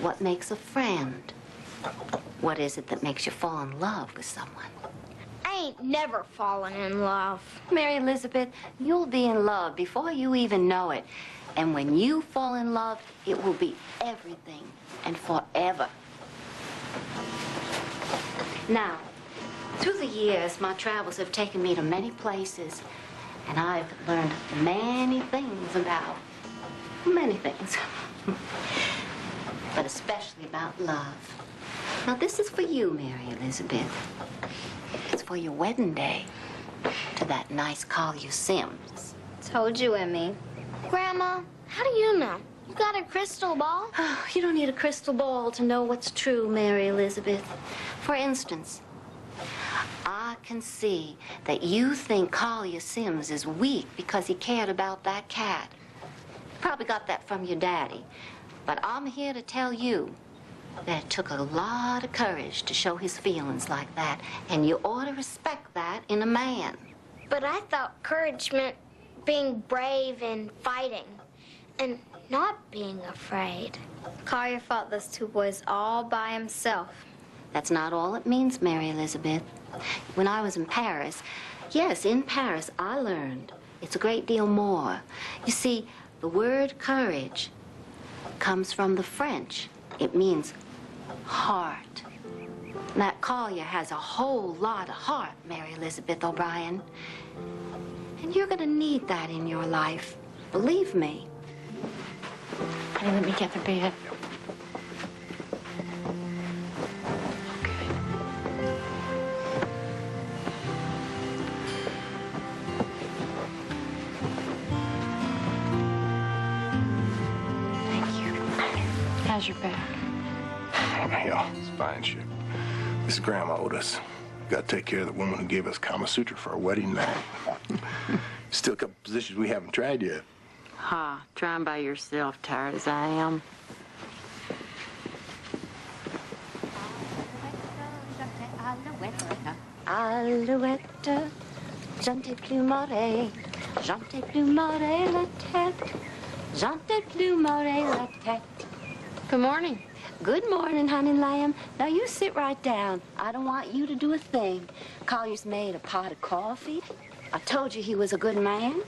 What makes a friend? What is it that makes you fall in love with someone? I ain't never fallen in love. Mary Elizabeth, you'll be in love before you even know it. And when you fall in love, it will be everything and forever. Now, through the years, my travels have taken me to many places, and I've learned many things about many things. But especially about love. Now, this is for you, Mary Elizabeth. It's for your wedding day to that nice Collier Sims. Told you, Emmy. Grandma, how do you know? You got a crystal ball? Oh, you don't need a crystal ball to know what's true, Mary Elizabeth. For instance, I can see that you think Collier Sims is weak because he cared about that cat. You probably got that from your daddy. But I'm here to tell you that it took a lot of courage to show his feelings like that, and you ought to respect that in a man. But I thought courage meant being brave and fighting, and not being afraid. Collier fought those two boys all by himself. That's not all it means, Mary Elizabeth. When I was in Paris, yes, in Paris, I learned it's a great deal more. You see, the word courage comes from the French. It means heart. That Collier has a whole lot of heart, Mary Elizabeth O'Brien. And you're gonna need that in your life. Believe me. Honey, let me get the bed. How's your back? Yeah, it's fine shape. This is Grandma Otis. Got to take care of the woman who gave us Kama Sutra for our wedding night. Still a couple positions we haven't tried yet. Ha, trying by yourself, tired as I am. Alouette, je ne t'ai plus moré, je ne t'ai plus moré la tête, je ne t'ai plus moré la tête. Good morning. Good morning, honey lamb. Now you sit right down. I don't want you to do a thing. Collier's made a pot of coffee. I told you he was a good man.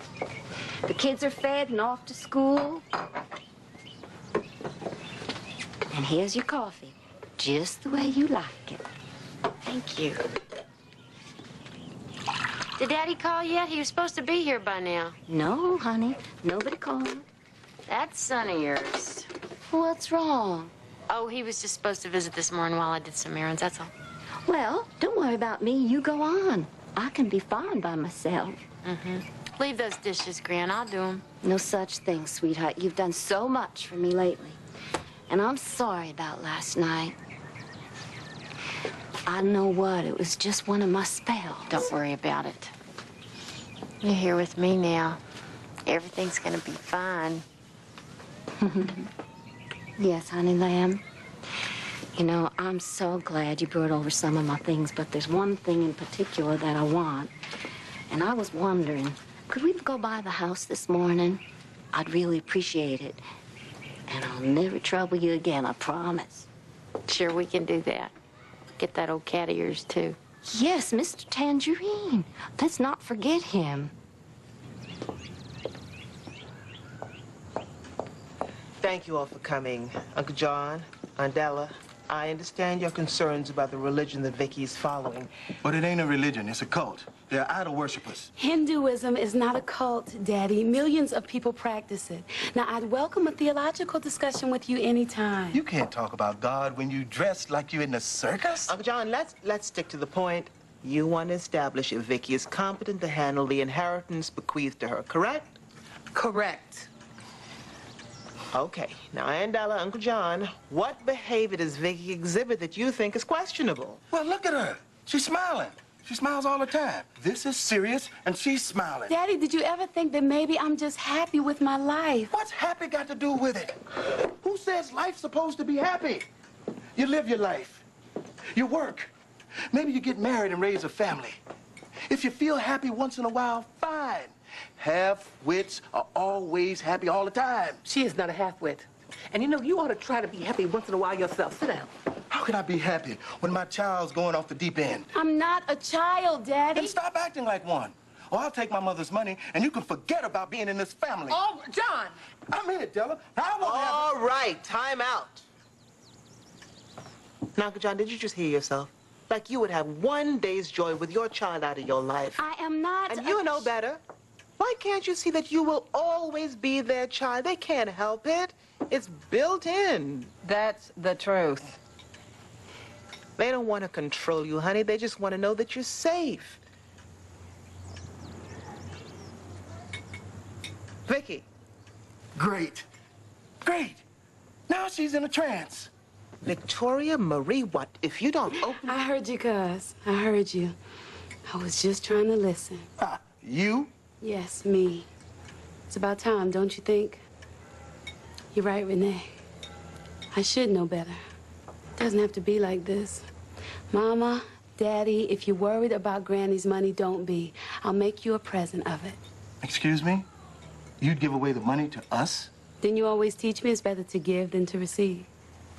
The kids are fed and off to school. And here's your coffee, just the way you like it. Thank you. Did Daddy call yet? He was supposed to be here by now. No, honey, nobody called. That son of yours. What's wrong? Oh, he was just supposed to visit this morning while I did some errands, that's all. Well, don't worry about me. You go on. I can be fine by myself. Mm-hmm. Leave those dishes, Gran. I'll do them. No such thing, sweetheart. You've done so much for me lately. And I'm sorry about last night. I know what. It was just one of my spells. Don't worry about it. You're here with me now. Everything's gonna be fine. Yes, honey lamb. You know, I'm so glad you brought over some of my things, but there's one thing in particular that I want. And I was wondering, could we go by the house this morning? I'd really appreciate it. And I'll never trouble you again, I promise. Sure, we can do that. Get that old cat of yours, too. Yes, Mr. Tangerine. Let's not forget him. Thank you all for coming. Uncle John, Aunt Della, I understand your concerns about the religion that Vicky is following. But it ain't a religion, it's a cult. They're idol worshippers. Hinduism is not a cult, Daddy. Millions of people practice it. Now, I'd welcome a theological discussion with you anytime. You can't talk about God when you dress like you're in the circus. Uncle John, let's stick to the point. You want to establish if Vicky is competent to handle the inheritance bequeathed to her, correct? Correct. Okay. Now, Aunt Della, Uncle John, what behavior does Vicky exhibit that you think is questionable? Well, look at her. She's smiling. She smiles all the time. This is serious, and she's smiling. Daddy, did you ever think that maybe I'm just happy with my life? What's happy got to do with it? Who says life's supposed to be happy? You live your life. You work. Maybe you get married and raise a family. If you feel happy once in a while, fine. Half-wits are always happy all the time. She is not a half-wit. And you know, you ought to try to be happy once in a while yourself. Sit down. How can I be happy when my child's going off the deep end? I'm not a child, Daddy. Then stop acting like one. Or I'll take my mother's money, and you can forget about being in this family. Oh, John! I mean it, Della. Now, I won't have... All right, time out. Now, Uncle John, did you just hear yourself? Like you would have one day's joy with your child out of your life. I am not. And you know better. Why can't you see that you will always be their child? They can't help it. It's built in. That's the truth. They don't want to control you, honey. They just want to know that you're safe. Vicky. Great. Great. Now she's in a trance. Victoria Marie, what? If you don't open... I heard you, cuz. I heard you. I was just trying to listen. You? Yes, me. It's about time, don't you think? You're right, Rene. I should know better. It doesn't have to be like this. Mama, Daddy, if you're worried about Granny's money, don't be. I'll make you a present of it. Excuse me? You'd give away the money to us? Didn't you always teach me it's better to give than to receive?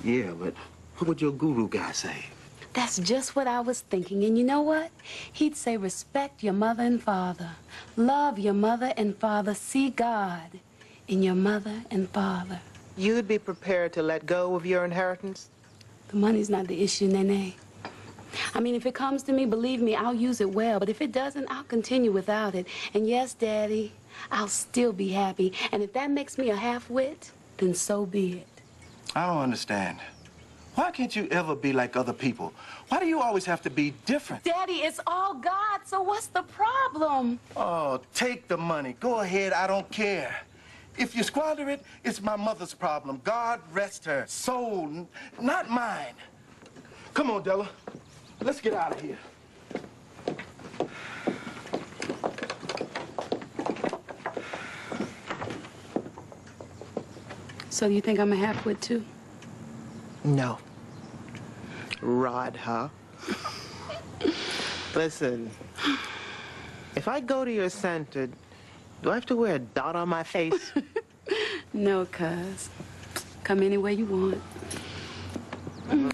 Yeah, but what would your guru guy say? That's just what I was thinking. And you know what? He'd say respect your mother and father. Love your mother and father. See God in your mother and father. You'd be prepared to let go of your inheritance? The money's not the issue, Nene. I mean, if it comes to me, believe me, I'll use it well. But if it doesn't, I'll continue without it. And yes, Daddy, I'll still be happy. And if that makes me a half-wit, then so be it. I don't understand. Why can't you ever be like other people? Why do you always have to be different? Daddy, it's all God, so what's the problem? Oh, take the money. Go ahead, I don't care. If you squander it, it's my mother's problem. God rest her soul, not mine. Come on, Della. Let's get out of here. So you think I'm a half-wit, too? No. Rod, huh? Listen, if I go to your center, do I have to wear a dot on my face? No, cuz. Come any way you want. All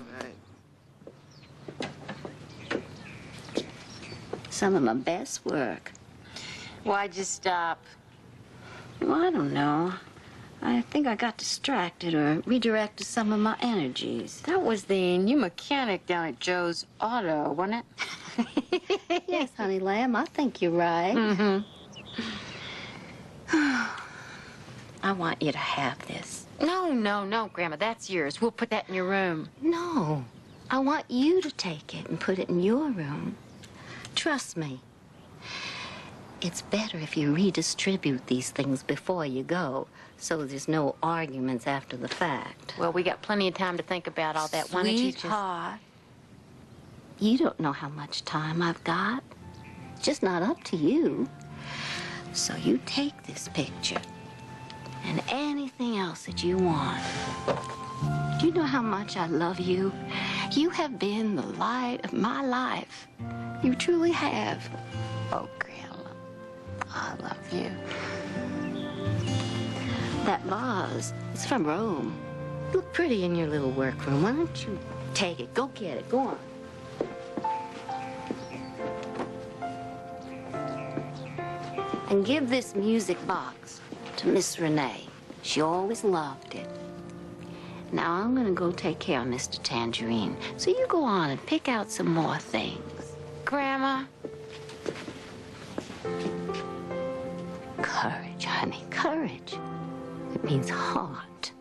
right. Some of my best work. Why'd you stop? Well, I don't know. I think I got distracted or redirected some of my energies. That was the new mechanic down at Joe's Auto, wasn't it? Yes, honey lamb, I think you're right. Mm-hmm. I want you to have this. No, Grandma, that's yours. We'll put that in your room. No, I want you to take it and put it in your room. Trust me. It's better if you redistribute these things before you go, so there's no arguments after the fact. Well, we got plenty of time to think about all that. Why don't you just... Sweetheart, you don't know how much time I've got. It's just not up to you. So you take this picture and anything else that you want. Do you know how much I love you? You have been the light of my life. You truly have. Oh, Grandma, I love you. That vase, it's from Rome. Look pretty in your little workroom. Why don't you take it? Go get it. Go on. And give this music box to Miss Rene. She always loved it. Now I'm gonna go take care of Mr. Tangerine. So you go on and pick out some more things. Grandma? Courage, honey, courage. It means heart.